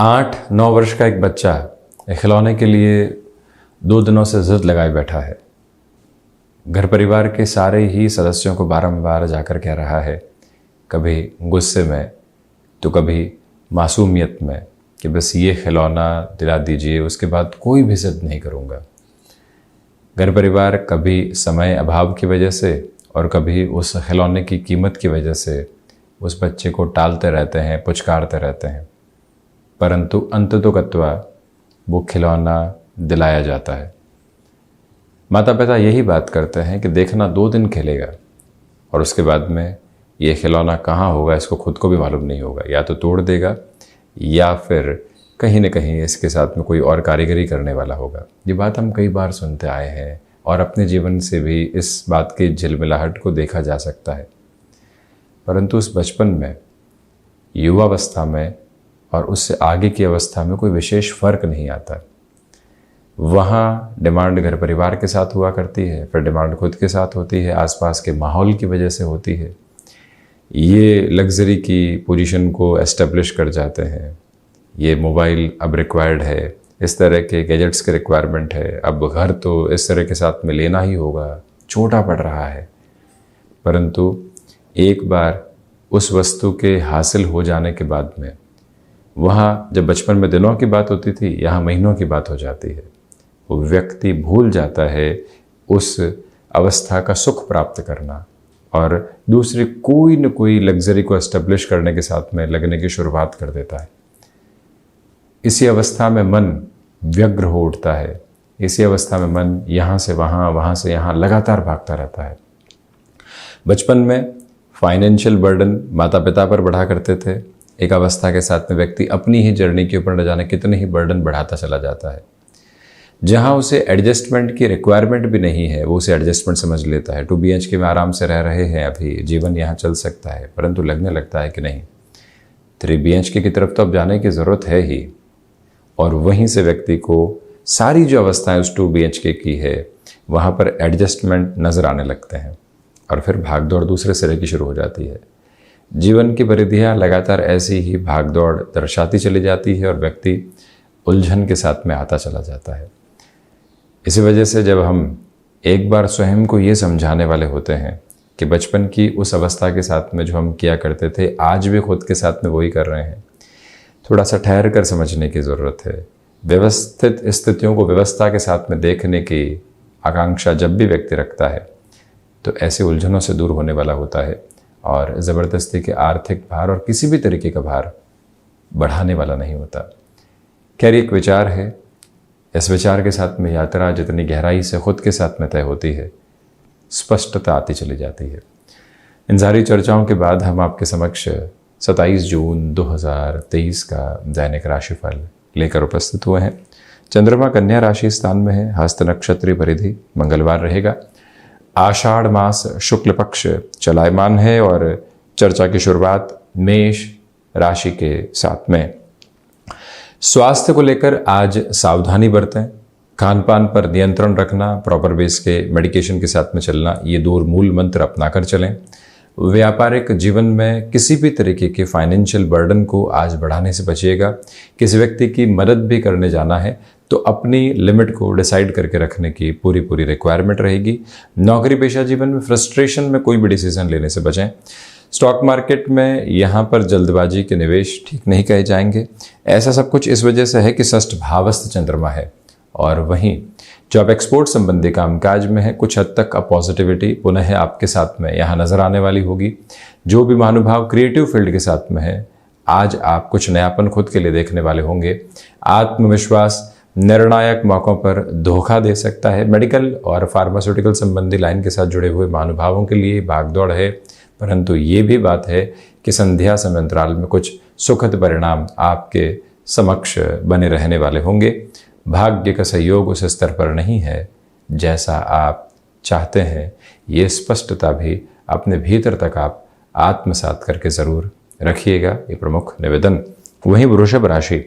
8-9 वर्ष का एक बच्चा एक खिलौने के लिए 2 दिनों से जिद लगाए बैठा है। घर परिवार के सारे ही सदस्यों को बारंबार जाकर कह रहा है, कभी गुस्से में तो कभी मासूमियत में, कि बस ये खिलौना दिला दीजिए, उसके बाद कोई भी जिद नहीं करूँगा। घर परिवार कभी समय अभाव की वजह से और कभी उस खिलौने की कीमत की वजह से उस बच्चे को टालते रहते हैं, पुचकारते रहते हैं, परंतु अंततोगत्वा वो खिलौना दिलाया जाता है। माता पिता यही बात करते हैं कि देखना 2 दिन खेलेगा और उसके बाद में ये खिलौना कहाँ होगा इसको खुद को भी मालूम नहीं होगा, या तो तोड़ देगा या फिर कहीं न कहीं इसके साथ में कोई और कारीगरी करने वाला होगा। ये बात हम कई बार सुनते आए हैं और अपने जीवन से भी इस बात की झिलमिलाहट को देखा जा सकता है। परंतु उस बचपन में, युवावस्था में और उससे आगे की अवस्था में कोई विशेष फ़र्क नहीं आता। वहाँ डिमांड घर परिवार के साथ हुआ करती है, फिर डिमांड खुद के साथ होती है, आसपास के माहौल की वजह से होती है। ये लग्ज़री की पोजीशन को एस्टेब्लिश कर जाते हैं। ये मोबाइल अब रिक्वायर्ड है, इस तरह के गैजेट्स के रिक्वायरमेंट है, अब घर तो इस तरह के साथ में लेना ही होगा, छोटा पड़ रहा है। परंतु एक बार उस वस्तु के हासिल हो जाने के बाद में, वहाँ जब बचपन में दिनों की बात होती थी, यहाँ महीनों की बात हो जाती है। वो व्यक्ति भूल जाता है उस अवस्था का सुख प्राप्त करना और दूसरी कोई न कोई लग्जरी को एस्टेब्लिश करने के साथ में लगने की शुरुआत कर देता है। इसी अवस्था में मन व्यग्र हो उठता है। इसी अवस्था में मन यहाँ से वहाँ, वहाँ से यहाँ लगातार भागता रहता है। बचपन में फाइनेंशियल बर्डन माता पिता पर बढ़ा करते थे। एक अवस्था के साथ में व्यक्ति अपनी ही जर्नी के ऊपर न जाने कितने ही बर्डन बढ़ाता चला जाता है। जहाँ उसे एडजस्टमेंट की रिक्वायरमेंट भी नहीं है, वो उसे एडजस्टमेंट समझ लेता है। 2 BHK में आराम से रह रहे हैं, अभी जीवन यहाँ चल सकता है, परंतु लगने लगता है कि नहीं, 3 BHK की तरफ तो अब जाने की ज़रूरत है ही। और वहीं से व्यक्ति को सारी जो अवस्थाएं उस 2 BHK की है, वहाँ पर एडजस्टमेंट नज़र आने लगते हैं और फिर भागदौड़ दूसरे सिरे की शुरू हो जाती है। जीवन की परिधियाँ लगातार ऐसी ही भागदौड़ दर्शाती चली जाती है और व्यक्ति उलझन के साथ में आता चला जाता है। इसी वजह से जब हम एक बार स्वयं को ये समझाने वाले होते हैं कि बचपन की उस अवस्था के साथ में जो हम किया करते थे, आज भी खुद के साथ में वही कर रहे हैं, थोड़ा सा ठहर कर समझने की ज़रूरत है। व्यवस्थित स्थितियों को व्यवस्था के साथ में देखने की आकांक्षा जब भी व्यक्ति रखता है, तो ऐसे उलझनों से दूर होने वाला होता है और ज़बरदस्ती के आर्थिक भार और किसी भी तरीके का भार बढ़ाने वाला नहीं होता। खैर, एक विचार है। इस विचार के साथ में यात्रा जितनी गहराई से खुद के साथ में तय होती है, स्पष्टता आती चली जाती है। इन सारी चर्चाओं के बाद हम आपके समक्ष 27 जून 2023 का दैनिक राशिफल लेकर उपस्थित हुए हैं। चंद्रमा कन्या राशि स्थान में है, हस्त नक्षत्रीय परिधि मंगलवार रहेगा। आषाढ़ मास शुक्ल पक्ष चलायमान है और चर्चा की शुरुआत मेष राशि के साथ में। स्वास्थ्य को लेकर आज सावधानी बरतें, खान पान पर नियंत्रण रखना, प्रॉपर बेस के मेडिकेशन के साथ में चलना, ये 2 मूल मंत्र अपनाकर चलें। व्यापारिक जीवन में किसी भी तरीके के फाइनेंशियल बर्डन को आज बढ़ाने से बचिएगा। किसी व्यक्ति की मदद भी करने जाना है तो अपनी लिमिट को डिसाइड करके रखने की पूरी रिक्वायरमेंट रहेगी। नौकरी पेशा जीवन में फ्रस्ट्रेशन में कोई भी डिसीजन लेने से बचें। स्टॉक मार्केट में यहाँ पर जल्दबाजी के निवेश ठीक नहीं कहे जाएंगे। ऐसा सब कुछ इस वजह से है कि षष्ठ भावस्थ चंद्रमा है और वहीं जो आप एक्सपोर्ट संबंधी कामकाज में है, कुछ हद तक पॉजिटिविटी पुनः आपके साथ में यहाँ नज़र आने वाली होगी। जो भी महानुभाव क्रिएटिव फील्ड के साथ में है, आज आप कुछ नयापन खुद के लिए देखने वाले होंगे। आत्मविश्वास निर्णायक मौक़ों पर धोखा दे सकता है। मेडिकल और फार्मास्यूटिकल संबंधी लाइन के साथ जुड़े हुए महानुभावों के लिए भागदौड़ है, परंतु ये भी बात है कि संध्या समय अंतराल में कुछ सुखद परिणाम आपके समक्ष बने रहने वाले होंगे। भाग्य का सहयोग उस स्तर पर नहीं है जैसा आप चाहते हैं, ये स्पष्टता भी अपने भीतर तक आप आत्मसात करके ज़रूर रखिएगा, ये प्रमुख निवेदन। वहीं वृषभ राशि,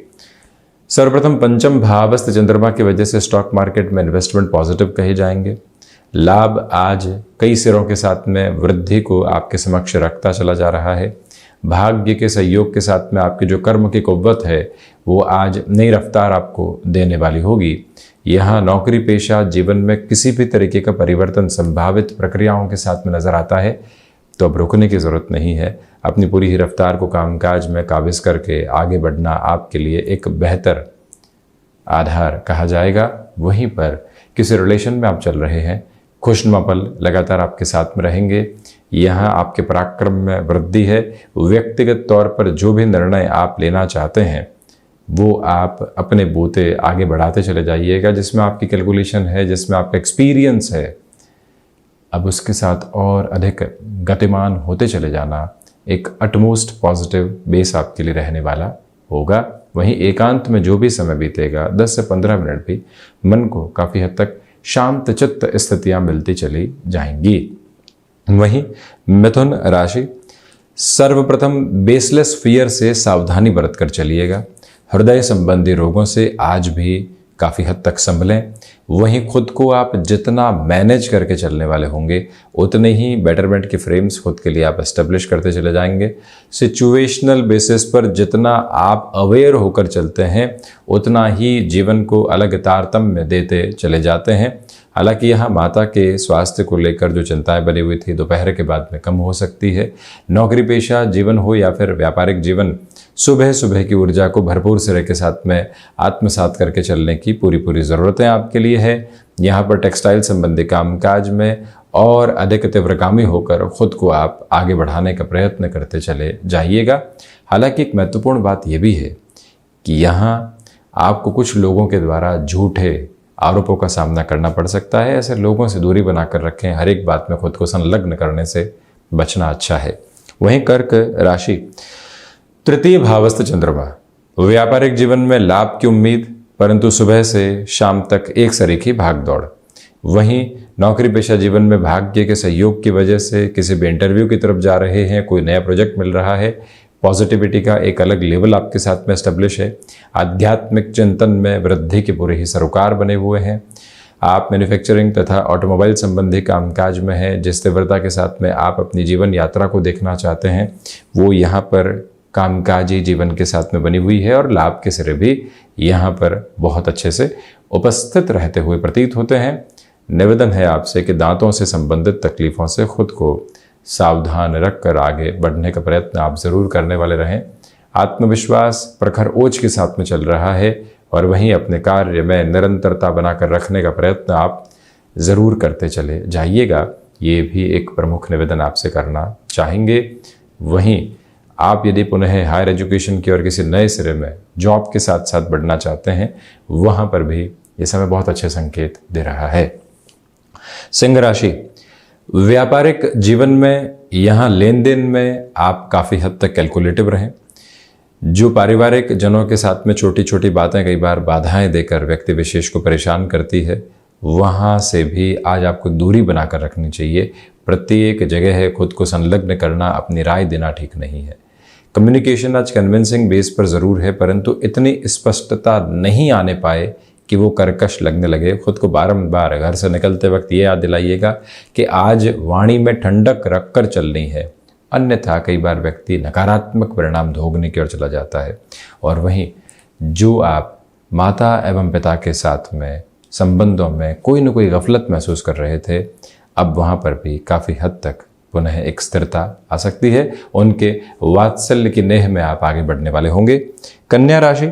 सर्वप्रथम पंचम भावस्थ चंद्रमा की वजह से स्टॉक मार्केट में इन्वेस्टमेंट पॉजिटिव कहे जाएंगे। लाभ आज कई सिरों के साथ में वृद्धि को आपके समक्ष रखता चला जा रहा है। भाग्य के सहयोग के साथ में आपके जो कर्म की कुव्वत है वो आज नई रफ्तार आपको देने वाली होगी। यहाँ नौकरी पेशा जीवन में किसी भी तरीके का परिवर्तन संभावित प्रक्रियाओं के साथ में नजर आता है, तो अब रुकने की ज़रूरत नहीं है। अपनी पूरी ही रफ्तार को कामकाज में काबिज करके आगे बढ़ना आपके लिए एक बेहतर आधार कहा जाएगा। वहीं पर किसी रिलेशन में आप चल रहे हैं, खुशनुमा पल लगातार आपके साथ में रहेंगे। यहाँ आपके पराक्रम में वृद्धि है। व्यक्तिगत तौर पर जो भी निर्णय आप लेना चाहते हैं वो आप अपने बूते आगे बढ़ाते चले जाइएगा, जिसमें आपकी कैलकुलेशन है, जिसमें आपका एक्सपीरियंस है। अब उसके साथ और अधिक गतिमान होते चले जाना एक अटमोस्ट पॉजिटिव बेस आपके लिए रहने वाला होगा। वहीं एकांत में जो भी समय बीतेगा 10 से 15 मिनट भी मन को काफ़ी हद तक शांत चित्त स्थितियां मिलती चली जाएंगी। वहीं मिथुन राशि, सर्वप्रथम बेसलेस फियर से सावधानी बरत कर चलिएगा। हृदय संबंधी रोगों से आज भी काफ़ी हद तक संभलें। वहीं खुद को आप जितना मैनेज करके चलने वाले होंगे उतने ही बेटरमेंट के फ्रेम्स खुद के लिए आप एस्टेब्लिश करते चले जाएंगे। सिचुएशनल बेसिस पर जितना आप अवेयर होकर चलते हैं उतना ही जीवन को अलग तारतम्य देते चले जाते हैं। हालांकि यहाँ माता के स्वास्थ्य को लेकर जो चिंताएं बनी हुई थी दोपहर के बाद में कम हो सकती है। नौकरी पेशा जीवन हो या फिर व्यापारिक जीवन, सुबह सुबह की ऊर्जा को भरपूर सिरे के साथ में आत्मसात करके चलने की पूरी ज़रूरतें आपके लिए है। यहाँ पर टेक्सटाइल संबंधी कामकाज में और अधिक तीव्रगामी होकर खुद को आप आगे बढ़ाने का प्रयत्न करते चले जाइएगा। हालांकि एक महत्वपूर्ण बात यह भी है कि यहाँ आपको कुछ लोगों के द्वारा झूठे आरोपों का सामना करना पड़ सकता है। ऐसे लोगों से दूरी बनाकर रखें। हर एक बात में खुद को संलग्न करने से बचना अच्छा है। वहीं कर्क राशि, तृतीय भावस्थ चंद्रमा, व्यापारिक जीवन में लाभ की उम्मीद, परंतु सुबह से शाम तक एक सरीखी भाग दौड़। वहीं नौकरी पेशा जीवन में भाग्य के सहयोग की वजह से किसी भी इंटरव्यू की तरफ जा रहे हैं, कोई नया प्रोजेक्ट मिल रहा है, पॉजिटिविटी का एक अलग लेवल आपके साथ में एस्टेब्लिश है। आध्यात्मिक चिंतन में वृद्धि के पूरे ही सरोकार बने हुए हैं। आप मैन्युफैक्चरिंग तथा ऑटोमोबाइल संबंधी कामकाज में हैं। जिस तीव्रता के साथ में आप अपनी जीवन यात्रा को देखना चाहते हैं वो यहाँ पर कामकाजी जीवन के साथ में बनी हुई है और लाभ के सिरे भी यहाँ पर बहुत अच्छे से उपस्थित रहते हुए प्रतीत होते हैं। निवेदन है आपसे कि दांतों से संबंधित तकलीफों से खुद को सावधान रखकर आगे बढ़ने का प्रयत्न आप जरूर करने वाले रहें। आत्मविश्वास प्रखर ओज के साथ में चल रहा है और वहीं अपने कार्य में निरंतरता बनाकर रखने का प्रयत्न आप ज़रूर करते चले जाइएगा। ये भी एक प्रमुख निवेदन आपसे करना चाहेंगे। वहीं आप यदि पुनः हायर एजुकेशन की और किसी नए सिरे में जॉब के साथ साथ बढ़ना चाहते हैं, वहाँ पर भी ये समय बहुत अच्छे संकेत दे रहा है। सिंह राशि, व्यापारिक जीवन में यहाँ लेन देन में आप काफ़ी हद तक कैलकुलेटिव रहें। जो पारिवारिक जनों के साथ में छोटी छोटी बातें कई बार बाधाएं देकर व्यक्ति विशेष को परेशान करती है, वहाँ से भी आज आपको दूरी बनाकर रखनी चाहिए। प्रत्येक जगह है खुद को संलग्न करना, अपनी राय देना ठीक नहीं है। कम्युनिकेशन आज कन्विंसिंग बेस पर ज़रूर है, परंतु इतनी स्पष्टता नहीं आने पाए कि वो कर्कश लगने लगे। खुद को बारंबार घर से निकलते वक्त ये याद दिलाइएगा कि आज वाणी में ठंडक रखकर चलनी है, अन्यथा कई बार व्यक्ति नकारात्मक परिणाम भोगने की ओर चला जाता है। और वहीं जो आप माता एवं पिता के साथ में संबंधों में कोई न कोई गफलत महसूस कर रहे थे, अब वहाँ पर भी काफ़ी हद तक पुनः एक स्थिरता आ सकती है। उनके वात्सल्य की नेह में आप आगे बढ़ने वाले होंगे। कन्या राशि,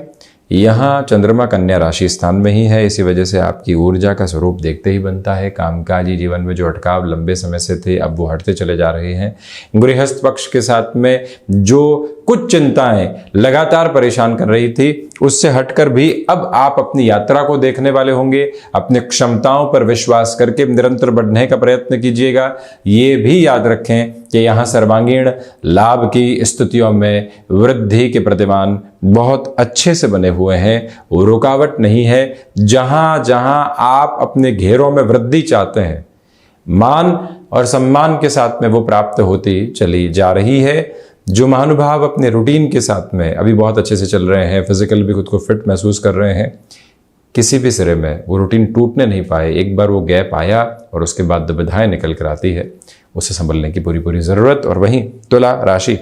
यहाँ चंद्रमा कन्या राशि स्थान में ही है, इसी वजह से आपकी ऊर्जा का स्वरूप देखते ही बनता है। कामकाजी जीवन में जो अटकाव लंबे समय से थे अब वो हटते चले जा रहे हैं। गृहस्थ पक्ष के साथ में जो कुछ चिंताएं लगातार परेशान कर रही थी उससे हटकर भी अब आप अपनी यात्रा को देखने वाले होंगे। अपने क्षमताओं पर विश्वास करके निरंतर बढ़ने का प्रयत्न कीजिएगा। ये भी याद रखें कि यहाँ सर्वांगीण लाभ की स्थितियों में वृद्धि के प्रतिमान बहुत अच्छे से बने हुए हैं, रुकावट नहीं है। जहां जहां आप अपने घेरों में वृद्धि चाहते हैं, मान और सम्मान के साथ में वो प्राप्त होती चली जा रही है। जो महानुभाव अपने रूटीन के साथ में अभी बहुत अच्छे से चल रहे हैं, फिजिकल भी खुद को फिट महसूस कर रहे हैं, किसी भी सिरे में वो रूटीन टूटने नहीं पाए। एक बार वो गैप आया और उसके बाद दुविधाएं निकल कर आती है, उसे संभलने की पूरी ज़रूरत। और वहीं तुला राशि,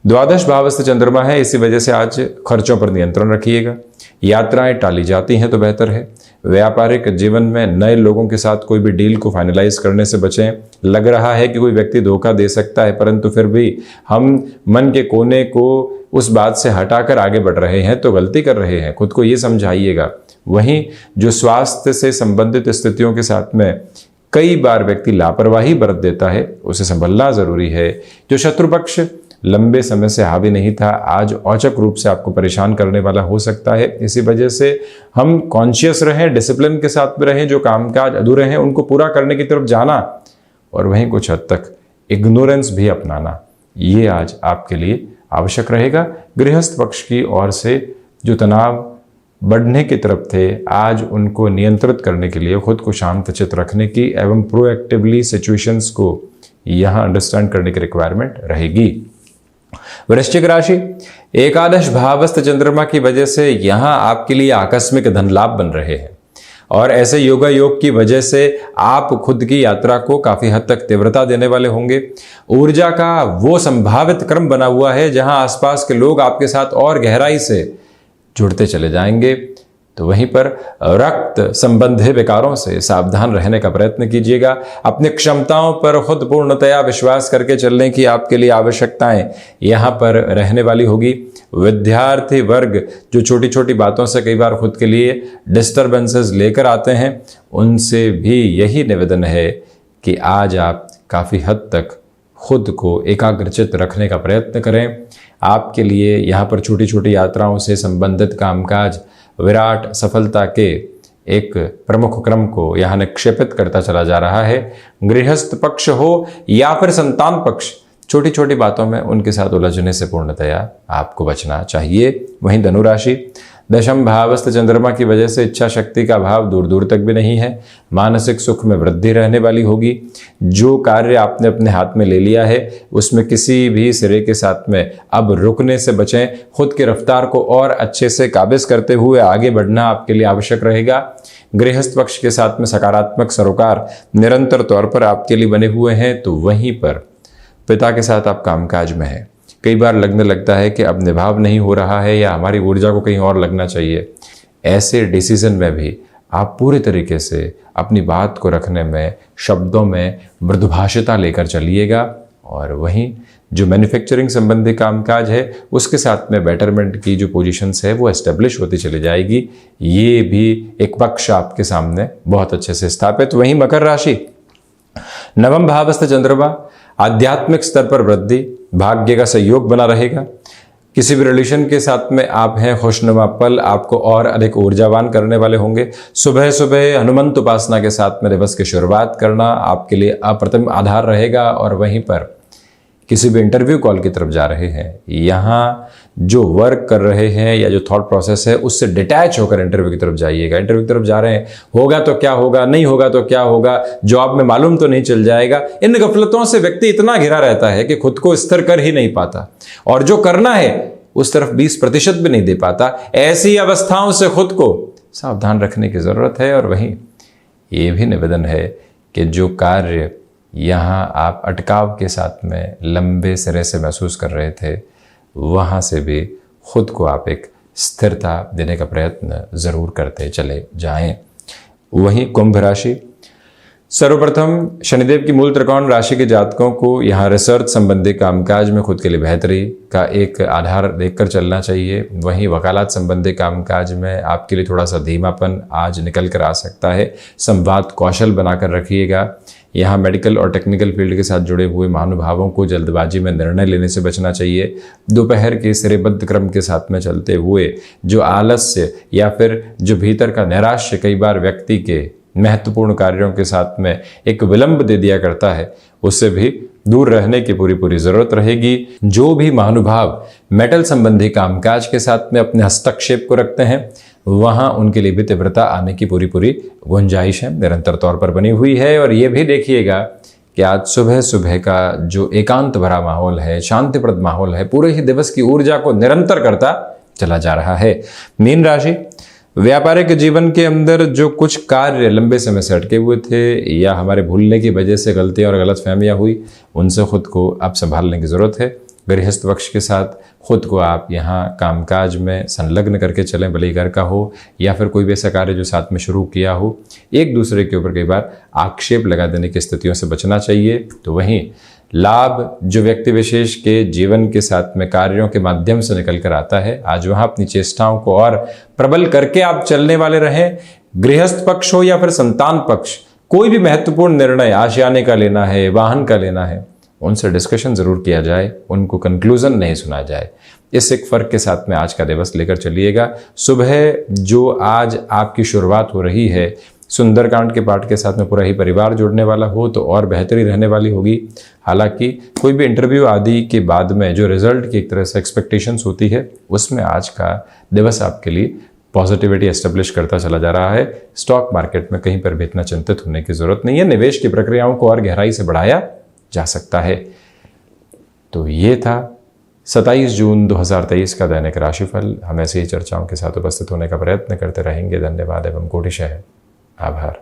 द्वादश भावस्थ चंद्रमा है, इसी वजह से आज खर्चों पर नियंत्रण रखिएगा। यात्राएं टाली जाती हैं तो बेहतर है। व्यापारिक जीवन में नए लोगों के साथ कोई भी डील को फाइनलाइज करने से बचें। लग रहा है कि कोई व्यक्ति धोखा दे सकता है, परंतु फिर भी हम मन के कोने को उस बात से हटाकर आगे बढ़ रहे हैं तो गलती कर रहे हैं, खुद को ये समझाइएगा। वहीं जो स्वास्थ्य से संबंधित स्थितियों के साथ में कई बार व्यक्ति लापरवाही बरत देता है, उसे संभलना जरूरी है। जो शत्रु पक्ष लंबे समय से हावी नहीं था, आज औचक रूप से आपको परेशान करने वाला हो सकता है। इसी वजह से हम कॉन्शियस रहें, डिसिप्लिन के साथ में रहें। जो कामकाज अधूरे हैं उनको पूरा करने की तरफ जाना और वहीं कुछ हद तक इग्नोरेंस भी अपनाना, ये आज आपके लिए आवश्यक रहेगा। गृहस्थ पक्ष की ओर से जो तनाव बढ़ने की तरफ थे, आज उनको नियंत्रित करने के लिए खुद को शांत चित्त रखने की एवं प्रोएक्टिवली सिचुएशंस को यहाँ अंडरस्टैंड करने की रिक्वायरमेंट रहेगी। वृश्चिक राशि, एकादश भावस्थ चंद्रमा की वजह से यहाँ आपके लिए आकस्मिक धन लाभ बन रहे हैं और ऐसे योगा योग की वजह से आप खुद की यात्रा को काफी हद तक तीव्रता देने वाले होंगे। ऊर्जा का वो संभावित क्रम बना हुआ है जहां आसपास के लोग आपके साथ और गहराई से जुड़ते चले जाएंगे। तो वहीं पर रक्त संबंधी विकारों से सावधान रहने का प्रयत्न कीजिएगा। अपनी क्षमताओं पर खुद पूर्णतया विश्वास करके चलने की आपके लिए आवश्यकताएं यहाँ पर रहने वाली होगी। विद्यार्थी वर्ग जो छोटी छोटी बातों से कई बार खुद के लिए डिस्टर्बेंसेस लेकर आते हैं, उनसे भी यही निवेदन है कि आज आप काफ़ी हद तक खुद को एकाग्रचित रखने का प्रयत्न करें। आपके लिए यहाँ पर छोटी छोटी यात्राओं से संबंधित कामकाज विराट सफलता के एक प्रमुख क्रम को यहाँ निक्षेपित करता चला जा रहा है। गृहस्थ पक्ष हो या फिर संतान पक्ष, छोटी छोटी बातों में उनके साथ उलझने से पूर्णतया आपको बचना चाहिए। वहीं धनु राशि, दशम भावस्थ चंद्रमा की वजह से इच्छा शक्ति का भाव दूर दूर तक भी नहीं है। मानसिक सुख में वृद्धि रहने वाली होगी। जो कार्य आपने अपने हाथ में ले लिया है उसमें किसी भी सिरे के साथ में अब रुकने से बचें। खुद की रफ्तार को और अच्छे से काबिज करते हुए आगे बढ़ना आपके लिए आवश्यक रहेगा। गृहस्थ पक्ष के साथ में सकारात्मक सरोकार निरंतर तौर पर आपके लिए बने हुए हैं, तो वहीं पर पिता के साथ आप कामकाज में हैं। कई बार लगने लगता है कि अब निभाव नहीं हो रहा है या हमारी ऊर्जा को कहीं और लगना चाहिए। ऐसे डिसीजन में भी आप पूरे तरीके से अपनी बात को रखने में, शब्दों में मृदुभाषिता लेकर चलिएगा। और वहीं जो मैन्युफैक्चरिंग संबंधी कामकाज है उसके साथ में बेटरमेंट की जो पोजीशंस है वो एस्टेब्लिश होती चली जाएगी। ये भी एक पक्ष आपके सामने बहुत अच्छे से स्थापित। वहीं मकर राशि, नवम भावस्थ चंद्रमा, आध्यात्मिक स्तर पर वृद्धि, भाग्य का सहयोग बना रहेगा। किसी भी रिलेशन के साथ में आप हैं, खुशनुमा पल आपको और अधिक ऊर्जावान करने वाले होंगे। सुबह सुबह हनुमंत उपासना के साथ में दिवस की शुरुआत करना आपके लिए अप्रतिम आधार रहेगा। और वहीं पर किसी भी इंटरव्यू कॉल की तरफ जा रहे हैं, यहाँ जो वर्क कर रहे हैं या जो थॉट प्रोसेस है उससे डिटैच होकर इंटरव्यू की तरफ जाइएगा। इंटरव्यू की तरफ जा रहे हैं, होगा तो क्या होगा, नहीं होगा तो क्या होगा, जॉब में मालूम तो नहीं चल जाएगा। इन गफलतों से व्यक्ति इतना घिरा रहता है कि खुद को स्थिर कर ही नहीं पाता और जो करना है उस तरफ 20% भी नहीं दे पाता। ऐसी अवस्थाओं से खुद को सावधान रखने की जरूरत है। और वहीं ये भी निवेदन है कि जो कार्य यहाँ आप अटकाव के साथ में लंबे सिरे से महसूस कर रहे थे, वहाँ से भी खुद को आप एक स्थिरता देने का प्रयत्न ज़रूर करते चले जाएं। वहीं कुंभ राशि, सर्वप्रथम शनिदेव की मूल त्रिकोण राशि के जातकों को यहाँ रिसर्च संबंधी कामकाज में खुद के लिए बेहतरी का एक आधार देखकर चलना चाहिए। वहीं वकालत संबंधी कामकाज में आपके लिए थोड़ा सा धीमापन आज निकल कर आ सकता है। संवाद कौशल बनाकर रखिएगा। यहाँ मेडिकल और टेक्निकल फील्ड के साथ जुड़े हुए महानुभावों को जल्दबाजी में निर्णय लेने से बचना चाहिए। दोपहर के श्रेयबद्ध क्रम के साथ में चलते हुए जो आलस्य या फिर जो भीतर का नैराश्य कई बार व्यक्ति के महत्वपूर्ण कार्यों के साथ में एक विलंब दे दिया करता है, उससे भी दूर रहने की पूरी जरूरत रहेगी। जो भी महानुभाव मेटल संबंधी कामकाज के साथ में अपने हस्तक्षेप को रखते हैं, वहां उनके लिए भी तीव्रता आने की पूरी गुंजाइश है, निरंतर तौर पर बनी हुई है। और ये भी देखिएगा कि आज सुबह सुबह का जो एकांत भरा माहौल है, शांतिप्रद माहौल है, पूरे ही दिवस की ऊर्जा को निरंतर करता चला जा रहा है। मीन राशि, व्यापारिक जीवन के अंदर जो कुछ कार्य लंबे समय से अटके हुए थे या हमारे भूलने की वजह से गलतियां और गलतफहमियां हुई, उनसे खुद को अब संभालने की जरूरत है। गृहस्थ पक्ष के साथ खुद को आप यहाँ कामकाज में संलग्न करके चलें, भले ही घर का हो या फिर कोई भी ऐसा कार्य जो साथ में शुरू किया हो। एक दूसरे के ऊपर कई बार आक्षेप लगा देने की स्थितियों से बचना चाहिए। तो वहीं लाभ जो व्यक्ति विशेष के जीवन के साथ में कार्यों के माध्यम से निकल कर आता है, आज वहाँ अपनी चेष्टाओं को और प्रबल करके आप चलने वाले रहें। गृहस्थ पक्ष हो या फिर संतान पक्ष, कोई भी महत्वपूर्ण निर्णय आशियाने का लेना है, वाहन का लेना है, उनसे डिस्कशन जरूर किया जाए, उनको कंक्लूजन नहीं सुना जाए। इस एक फर्क के साथ में आज का दिवस लेकर चलिएगा। सुबह जो आज आपकी शुरुआत हो रही है सुंदरकांड के पाठ के साथ में पूरा ही परिवार जुड़ने वाला हो तो और बेहतरी रहने वाली होगी। हालांकि कोई भी इंटरव्यू आदि के बाद में जो रिजल्ट की एक तरह से एक्सपेक्टेशंस होती है, उसमें आज का दिवस आपके लिए पॉजिटिविटी एस्टेब्लिश करता चला जा रहा है। स्टॉक मार्केट में कहीं पर भी इतना चिंतित होने की जरूरत नहीं है। निवेश की प्रक्रियाओं को और गहराई से बढ़ाया जा सकता है। तो ये था 27 जून 2023 का दैनिक राशिफल। हम ऐसे ही चर्चाओं के साथ उपस्थित होने का प्रयत्न करते रहेंगे। धन्यवाद एवं कोटिशः आभार।